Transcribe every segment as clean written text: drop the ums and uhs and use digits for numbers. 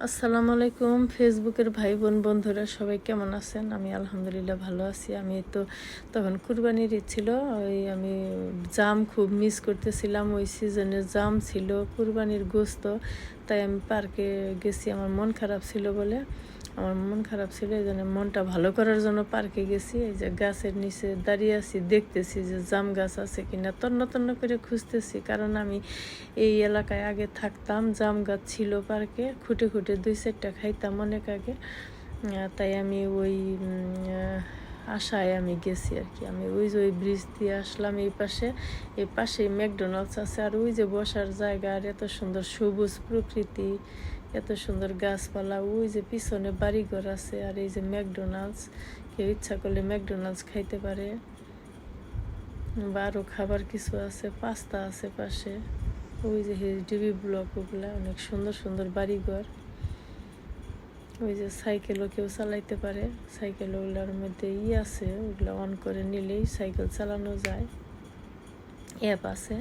আসসালামু আলাইকুম ফেসবুকের ভাই বোন বন্ধুরা সবাই কেমন আছেন? আমি আলহামদুলিল্লাহ ভালো আছি। আমি তো তখন কুরবানির ঈদ ছিল, আমি জাম খুব মিস করতেছিলাম। ওই সিজনে জাম ছিল, কুরবানির গোস্ত। তাই আমি পার্কে গেছি। আমার মন খারাপ ছিল, এই জন্য মনটা ভালো করার জন্য পার্কে গেছি। এই যে গাছের নিচে দাঁড়িয়ে আছি, দেখতেছি যে জাম গাছ আছে কিনা, তন্ন তন্ন করে খুঁজতেছি। কারণ আমি এই এলাকায় আগে থাকতাম, জাম গাছ ছিল পার্কে, খুঁটে খুঁটে 2-4টা খাইতাম অনেক আগে। তাই আমি ওই আশায় আমি গেছি আর কি। আমি ওই যে ওই ব্রিজ দিয়ে আসলাম এই পাশেই ম্যাকডোনাল্ডস আছে, আর ওই যে বসার জায়গা, আর এত সুন্দর সবুজ প্রকৃতি, এত সুন্দর গাছপালা, ওই যে পিছনে বাড়িঘর আছে, আর এই যে ম্যাকডোনাল্ডস। কেউ ইচ্ছা করলে ম্যাকডোনাল্ডস খাইতে পারে, বা আরও খাবার কিছু আছে, পাস্তা আছে পাশে। ওই যে ডিবি ব্লক, ওগুলা অনেক সুন্দর সুন্দর বাড়িঘর। ওই যে সাইকেলও কেউ চালাইতে পারে, সাইকেল ওগুলার মধ্যে আছে, ওগুলো অন করে নিলেই সাইকেল চালানো যায়। অ্যাপ আছে,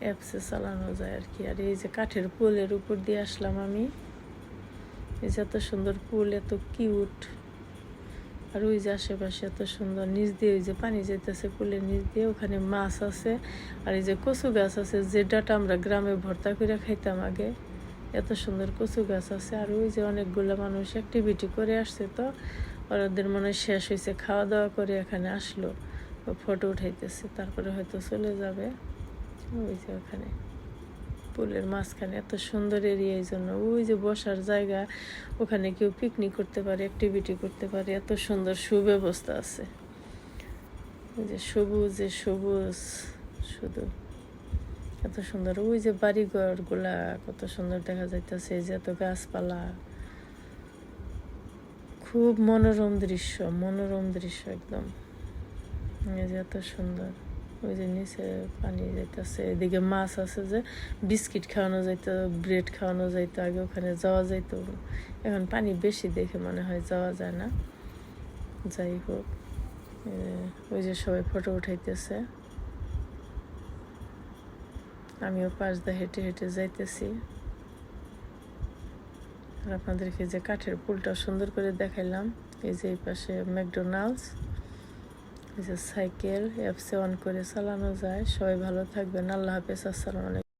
অ্যাপসে চালানো যায় আর কি। আর এই যে কাঠের পুলের উপর দিয়ে আসলাম আমি। এই যে এত সুন্দর পুল, এত কিউট। আর ওই যে আশেপাশে এত সুন্দর, নিচ দিয়ে ওই যে পানি যেতেছে পুলের নিচ দিয়ে, ওখানে মাছ আছে। আর এই যে কচু গাছ আছে, যে ডাটা আমরা গ্রামে ভর্তা করে খাইতাম আগে, এত সুন্দর কচু গাছ আছে। আর ওই যে অনেকগুলো মানুষ অ্যাক্টিভিটি করে আসছে, তো ওদের মনে হয় শেষ হয়েছে, খাওয়া দাওয়া করে এখানে আসলো, ফটো উঠাইতেছে, তারপরে হয়তো চলে যাবে। ওই যে ওখানে পুলের মাঝখানে এত সুন্দর এরিয়া, এই জন্য ওই যে বসার জায়গা, ওখানে কেউ পিকনিক করতে পারে, অ্যাক্টিভিটি করতে পারে, এত সুন্দর সুব্যবস্থা আছে। ওই যে সবুজ শুধু এত সুন্দর। ওই যে বাড়িঘরগুলা কত সুন্দর দেখা যাইতেছে, এই যে এত গাছপালা, খুব মনোরম দৃশ্য একদম। এই যে এত সুন্দর। ওই যে নিচে পানি যাইতেছে, এদিকে মাছ আছে, যে বিস্কিট খাওয়ানো যাইতো, ব্রেড খাওয়ানো যাইতো আগে, ওখানে যাওয়া যাইতো। এখন পানি বেশি দেখে মনে হয় যাওয়া যায় না। যাই হোক, ওই যে সবাই ফটো উঠাইতেছে, আমিও পাশ দিয়ে হেঁটে হেঁটে যাইতেছি। আর আপনাদেরকে যে কাঠের পুলটা সুন্দর করে দেখাইলাম। এই যে এই পাশে ম্যাকডোনাল্ডস, এই যে সাইকেল অ্যাপসে অন করে চালানো যায়। সবাই ভালো থাকবেন, আল্লাহ হাফেজ, আসসালামু আলাইকুম।